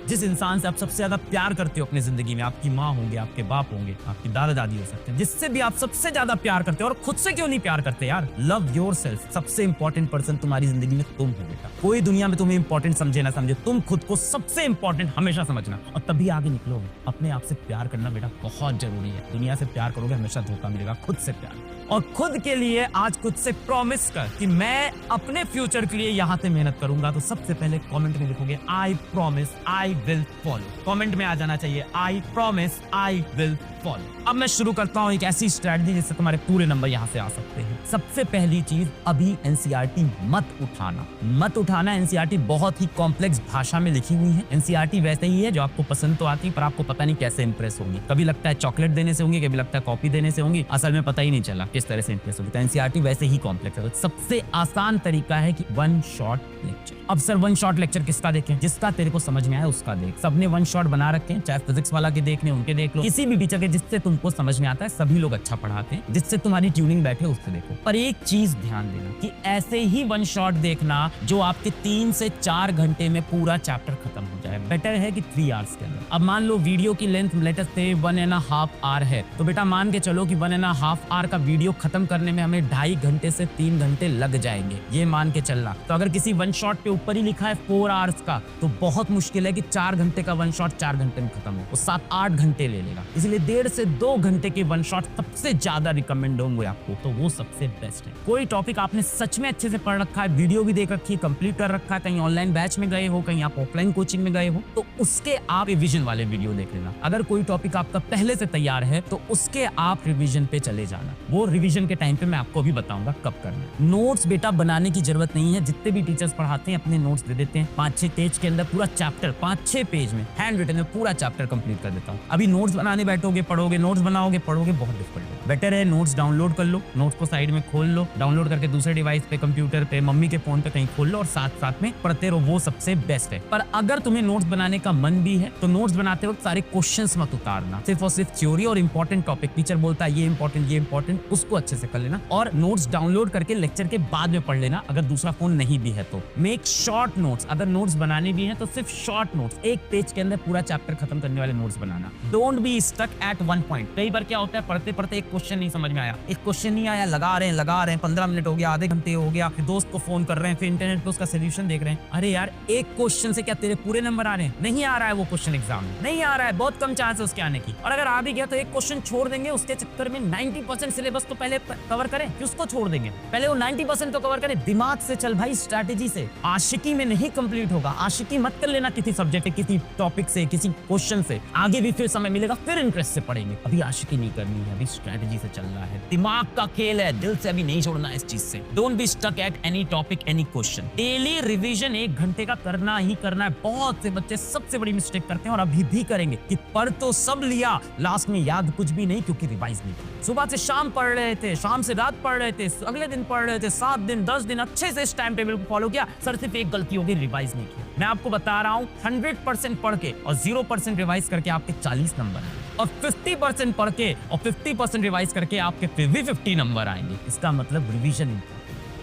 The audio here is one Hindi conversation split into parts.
जिस इंसान से आप सबसे ज्यादा प्यार करते हो अपनी जिंदगी में, आपकी माँ होंगे, आपके बाप होंगे, आपकी दादा दादी हो सकते हैं, जिससे भी आप सबसे ज्यादा प्यार करते हो, और खुद से क्यों नहीं प्यार करते यार, लव योरसेल्फ। सबसे इंपॉर्टेंट पर्सन तुम्हारी जिंदगी में तुम हो बेटा। कोई दुनिया में तुम्हें इंपॉर्टेंट समझे ना समझे, तुम खुद को सबसे इंपॉर्टेंट हमेशा समझना, और तभी आगे निकलोगे। अपने आप से प्यार करना बेटा बहुत जरूरी है। दुनिया से प्यार करोगे हमेशा धोखा मिलेगा, खुद से प्यार। और खुद के लिए आज खुद से प्रॉमिस कर कि मैं अपने फ्यूचर के लिए यहाँ से मेहनत करूंगा। तो सबसे पहले कमेंट में लिखोगे I promise I will follow. Comment में आ जाना चाहिए I promise I will follow. अब मैं शुरू करता हूँ एक ऐसी स्ट्रेटजी जिससे तुम्हारे पूरे नंबर यहाँ से आ सकते हैं। सबसे पहली चीज, अभी एनसीईआरटी मत उठाना। एनसीईआरटी बहुत ही कॉम्प्लेक्स भाषा में लिखी हुई है। एनसीईआरटी वैसे ही है जो आपको पसंद तो आती, पर आपको पता नहीं कैसे इंप्रेस होंगी। कभी लगता है चॉकलेट देने से होंगी, कभी लगता है कॉपी देने से होंगी, असल में पता ही नहीं चला किस तरह से इंप्रेस होगी। तो एनसीईआरटी वैसे ही कॉम्प्लेक्स है। सबसे आसान तरीका है कि वन शॉट लेक्चर। अब सर वन शॉट लेक्चर किसका देखें? जिसका तेरे को समझ में आए उसका देख। सबने वन शॉट बना रखे हैं, चाहे फिजिक्स वाला के देखने उनके देख लो, किसी भी टीचर के जिससे तुमको समझ में आता है। सभी लोग अच्छा पढ़ाते हैं, जिससे तुम्हारी ट्यूनिंग बैठे उससे देखो। पर एक चीज ध्यान देना कि ऐसे ही वन शॉट देखना जो आपके 3 से 4 घंटे में पूरा चैप्टर खत्म हो जाए। बेटर है कि 3 आवर्स के अंदर। अब मान लो वीडियो की लेंथ लेटेस्ट से 1.5 आवर है, तो बेटा मान के चलो कि 1.5 आवर का वीडियो खत्म करने में हमें 2.5 घंटे से 3 घंटे लग जाएंगे, ये मान के चलना। तो अगर किसी वन शॉट पे ऊपर ही लिखा है 4 आवर्स का, तो बहुत मुश्किल है कि 4 घंटे का वन शॉट 4 घंटे में खत्म हो। वो 7-8 घंटे ले लेगा। इसलिए 1.5 से 2 घंटे के वन शॉट सबसे ज्यादा रिकमेंड होंगे आपको, तो वो सबसे बेस्ट है। कोई टॉपिक आपने सच में अच्छे से पढ़ रखा है, वीडियो भी देख रखी है, कंप्लीट कर रखा है, कहीं ऑनलाइन बैच में गए हो, कहीं आप ऑफलाइन कोचिंग में गए हो, तो उसके आप रिवीजन वाले वीडियो देख लेना। अगर कोई टॉपिक आपका पहले से तैयार है तो उसके आप रिवीजन पे चले जाना। वो रिवीजन के टाइम पे मैं आपको भी बताऊंगा कब करना है। नोट्स बेटा बनाने की जरूरत नहीं है। जितने भी टीचर्स पढ़ाते हैं अपने नोट्स दे देते हैं। 5-6 पेज के अंदर पूरा चैप्टर, 5-6 पेज में हैंड रिटन में पूरा चैप्टर कंप्लीट कर देता हूँ। अभी नोट्स बनाने बैठोगे, पढ़ोगे, नोट्स बनाओगे, पढ़ोगे, बहुत डिफिकल्ट है। बेटर है नोट्स डाउनलोड कर लो, नोट्स को साइड में खोल लो, डाउनलोड करके दूसरे डिवाइस पे, कंप्यूटर पे, मम्मी के फोन पे कहीं खोल लो और साथ साथ में पढ़ते रहो, वो सबसे बेस्ट है। पर अगर तुम्हें नोट्स बनाने का मन भी है तो नोट्स बनाते वक्त सारे क्वेश्चंस मत उतारना। सिर्फ और सिर्फ थ्योरी और इंपॉर्टेंट टॉपिक, टीचर बोलता है ये इंपॉर्टेंट, उसको अच्छे से कर लेना। और नोट्स डाउनलोड करके लेक्चर के बाद में पढ़ लेना, अगर दूसरा फोन नहीं भी है तो। Make short notes. अगर नोट्स बनाने भी है तो सिर्फ शॉर्ट नोट्स, 1 पेज के अंदर पूरा चैप्टर खत्म करने वाले नोट्स बनाना। Don't be stuck at one point. कई बार क्या होता है, पढ़ते पढ़ते एक क्वेश्चन नहीं समझ में आया, एक क्वेश्चन नहीं आया, लगा रहे हैं 15 मिनट हो गया, आधे घंटे हो गया, फिर दोस्त को फोन कर रहे हैं, फिर इंटरनेट पे उसका सोल्यूशन देख रहे हैं। अरे यार, एक क्वेश्चन से क्या तेरे पूरे नंबर आ रहे हैं? नहीं आ रहा है वो क्वेश्चन, एग्जाम में नहीं आ रहा है, बहुत कम चांस है उसके आने की। और अगर आ भी गया तो एक क्वेश्चन छोड़ देंगे, उसके चक्कर में 90% सिलेबस तो पहले कवर करें कि उसको छोड़ देंगे। पहले वो 90% तो कवर करें। दिमाग से चल भाई, स्ट्रैटेजी से। आशिकी में नहीं कंप्लीट होगा। आशिकी मत कर लेना किसी सब्जेक्ट, किसी टॉपिक से, किसी क्वेश्चन से। आगे भी फिर समय मिलेगा, फिर इंटरेस्ट से पढ़ेंगे। अभी आशिकी नहीं करनी है, अभी स्ट्रैटेजी से चलना है। दिमाग का खेल है, दिल से अभी नहीं छोड़ना इस चीज से। Don't be stuck at any topic, any question. Daily revision 1 घंटे का करना ही करना है। बहुत से बच्चे सबसे बड़ी मिस्टेक करते हैं और अभी भी करेंगे कि पढ़ तो सब लिया, लास्ट में याद कुछ भी नहीं, क्योंकि रिवाइज नहीं किया। सुबह से शाम पढ़ रहे थे, शाम से रात पढ़ रहे थे, अगले दिन पढ़ रहे थे, 7 दिन 10 दिन अच्छे से इस टाइम टेबल को फॉलो किया, सर सिर्फ एक गलती होगी, रिवाइज नहीं किया। मैं आपको बता रहा हूँ, 100% पढ़ के और 0% रिवाइज करके आपके 40 नंबर हैं, और 50% पढ़ के और 50% रिवाइज करके आपके फिर भी 50 नंबर आएंगे। इसका मतलब रिवीजन।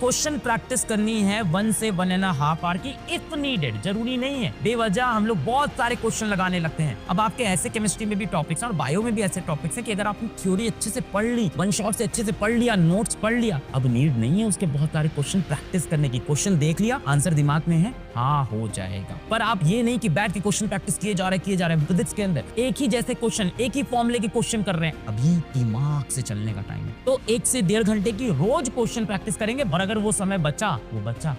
क्वेश्चन प्रैक्टिस करनी है 1 से 1.5 आवर की, इफ नीडेड। जरूरी नहीं है बेवजह हम लोग बहुत सारे क्वेश्चन लगाने लगते हैं। अब आपके ऐसे केमिस्ट्री में भी टॉपिक्स हैं और बायो में भी ऐसे टॉपिक्स हैं कि अगर आपने थ्योरी अच्छे से पढ़ ली, वन शॉट से अच्छे से पढ़ लिया, नोट्स पढ़ लिया, अब नीड नहीं है उसके बहुत सारे क्वेश्चन प्रैक्टिस करने की। क्वेश्चन देख लिया, आंसर दिमाग में है, हाँ हो जाएगा। पर आप ये नहीं कि बैठ के क्वेश्चन प्रैक्टिस किए जा रहे हैं। फिजिक्स के अंदर एक ही जैसे क्वेश्चन, एक ही फॉर्मूले के क्वेश्चन कर रहे हैं। अभी दिमाग से चलने का टाइम है, तो 1 से 1.5 घंटे की रोज क्वेश्चन प्रैक्टिस करेंगे। और अगर वो समय बचा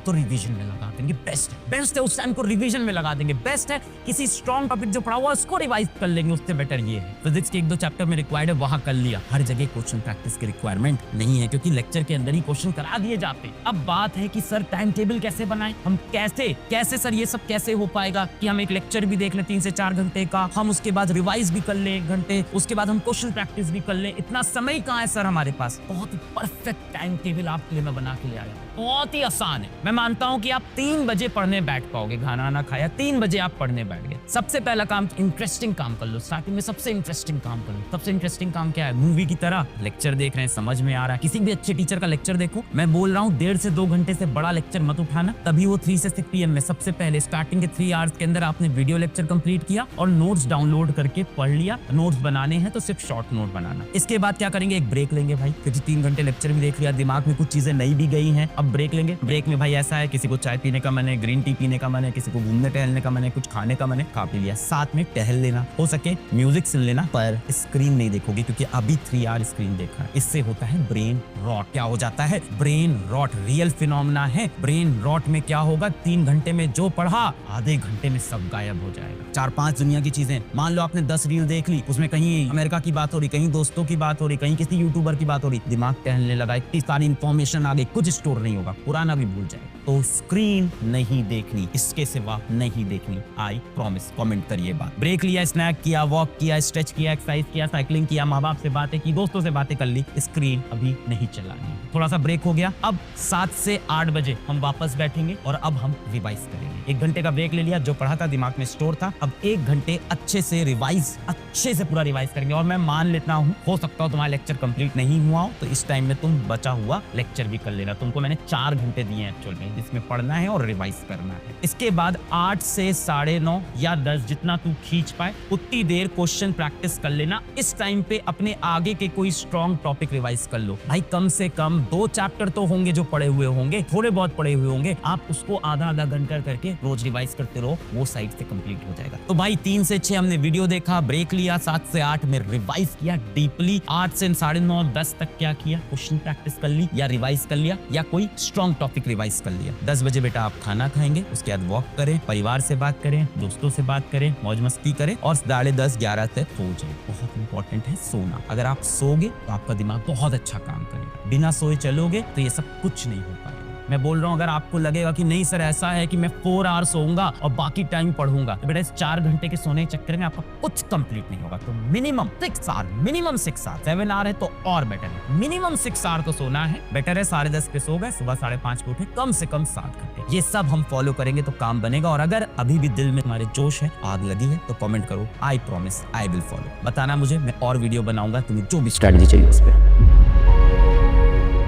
तो रिवीजन में लगा देंगे। बेस्ट है उस टाइम को रिवीजन में लगा देंगे। बेस्ट है किसी स्ट्रॉन्ग टॉपिक जो पढ़ा हुआ उसको रिवाइज कर लेंगे, उससे बेटर ये है। फिजिक्स के 1-2 चैप्टर में रिक्वायर्ड है, वहां कर लिया। हर जगह क्वेश्चन प्रैक्टिस की रिक्वायरमेंट नहीं है, क्योंकि लेक्चर के अंदर ही क्वेश्चन करा दिए जाते हैं। अब बात है कि सर टाइम टेबल कैसे बनाएं, हम कैसे सर ये सब कैसे हो पाएगा कि हम एक लेक्चर भी देख लें 3 से 4 घंटे का, हम उसके बाद रिवाइज भी कर लें 1 घंटे, उसके बाद हम क्वेश्चन प्रैक्टिस भी कर लें। इतना समय कहाँ है सर हमारे पास? बहुत ही परफेक्ट टाइम टेबल आपके लिए मैं बना के ले आया। बहुत ही आसान है। मैं मानता हूं कि आप 3 बजे पढ़ने बैठ पाओगे, खाना ना खाया 3 बजे आप पढ़ने बैठ गए। सबसे पहला काम, इंटरेस्टिंग काम कर लो। स्टार्टिंग में सबसे इंटरेस्टिंग काम कर लो। सबसे इंटरेस्टिंग काम क्या है? मूवी की तरह लेक्चर देख रहे हैं, समझ में आ रहा है। किसी भी अच्छे टीचर का लेक्चर देखो। मैं बोल रहा हूँ 1.5 से 2 घंटे से बड़ा लेक्चर मत उठाना, तभी वो 3 से 6 PM में सबसे पहले स्टार्टिंग के 3 आवर्स के अंदर आपने वीडियो लेक्चर कंप्लीट किया और नोट्स डाउनलोड करके पढ़ लिया। नोट्स बनाने हैं तो सिर्फ शॉर्ट नोट बनाना। इसके बाद क्या करेंगे, एक ब्रेक लेंगे भाई, क्योंकि 3 घंटे लेक्चर भी देख लिया, दिमाग में कुछ चीजें नई भी गई हैं। अब ब्रेक लेंगे। ब्रेक में भाई ऐसा है, किसी को चाय पीने का मन है, ग्रीन टी पीने का मन है, किसी को घूमने टहलने का मन है, कुछ खाने का मन है, खा पी लिया। साथ में टहल लेना, हो सके म्यूजिक सुन लेना, पर स्क्रीन नहीं देखोगे, क्योंकि अभी 3 आवर स्क्रीन देखा है। इससे होता है ब्रेन रॉट। क्या हो जाता है? ब्रेन रॉट रियल फिनोमेना है। ब्रेन रॉट में क्या होगा, 3 घंटे में जो पढ़ा आधे घंटे में सब गायब हो जाएगा। 4-5 दुनिया की चीजें, मान लो आपने 10 रील देख ली, उसमें कहीं अमेरिका की बात हो रही, कहीं दोस्तों की बात हो रही, कहीं किसी यूट्यूबर की बात हो रही, दिमाग टहलने लगा, इतनी सारी इंफॉर्मेशन आ गई, कुछ स्टोर नहीं होगा, पुराना भी भूल जाएगा। तो स्क्रीन नहीं देखनी, इसके सिवा नहीं देखनी, आई प्रॉमिस। कमेंट करिए बात। ब्रेक लिया, स्नैक किया, वॉक किया, स्ट्रेच किया, एक्सरसाइज किया, साइकिलिंग किया, माँ बाप से बातें की, दोस्तों से बातें कर ली, स्क्रीन अभी नहीं चलानी। थोड़ा सा ब्रेक हो गया। अब 7 से 8 बजे हम वापस बैठेंगे और अब हम रिवाइज करेंगे। 1 घंटे का ब्रेक ले लिया, जो पढ़ा था दिमाग में स्टोर था, अब 1 घंटे अच्छे से रिवाइज, अच्छे से पूरा रिवाइज करेंगे। और मैं मान लेता हूँ, हो सकता हो तुम्हारा लेक्चर कंप्लीट नहीं हुआ हो, तो इस टाइम में तुम बचा हुआ लेक्चर भी कर लेना। तुमको मैंने 4 घंटे दिए हैं एक्चुअल में, जिसमें पढ़ना है और रिवाइज करना है। इसके बाद 8 से 9:30 या 10, जितना तू खींच पाए उतनी देर क्वेश्चन प्रैक्टिस कर लेना। इस टाइम पे अपने आगे के कोई स्ट्रॉन्ग टॉपिक रिवाइज कर लो भाई। कम से कम 2 चैप्टर तो होंगे जो पढ़े हुए होंगे, थोड़े बहुत पढ़े हुए होंगे, आप उसको आधा घंटा करके रोज रिवाइज करते रहो, वो साइड से कंप्लीट हो जाएगा। तो भाई 3 से 6 हमने वीडियो देखा, ब्रेक लिया, 7 से 8 में रिवाइज किया डीपली, 8 से 9:30 10 तक क्या किया, क्वेश्चन प्रैक्टिस कर ली या रिवाइज कर लिया या कोई स्ट्रॉन्ग टॉपिक रिवाइज कर लिया। 10 बजे बेटा आप खाना खाएंगे, उसके बाद वॉक करें, परिवार से बात करें, दोस्तों से बात करें, मौज मस्ती करें और 10:30-11 तक सो जाए। बहुत इंपॉर्टेंट है सोना। अगर आप सोगे तो आपका दिमाग बहुत अच्छा काम करेगा। बिना सोए चलोगे तो ये सब कुछ नहीं हो पाएगा। मैं बोल रहा हूँ, अगर आपको लगेगा कि नहीं सर ऐसा है कि मैं 4 आवर सोऊंगा और बाकी टाइम पढ़ूंगा, तो बेटा इस 4 घंटे के सोने के चक्कर में आपका कुछ कंप्लीट नहीं होगा। तो minimum 6 hour, minimum 6 hour, 7 hour है तो और बेटर है, मिनिमम 6 आवर तो सोना है। बेटर है 10:30 पे सो गए, सुबह 5:30 पे उठे, कम से कम 7 घंटे। ये सब हम फॉलो करेंगे तो काम बनेगा। और अगर अभी भी दिल में तुम्हारे जोश है, आग लगी है, तो कमेंट करो, I promise I will follow. बताना मुझे, मैं और वीडियो बनाऊंगा, तुम्हें जो भी स्ट्रैटेजी चाहिए उस पर।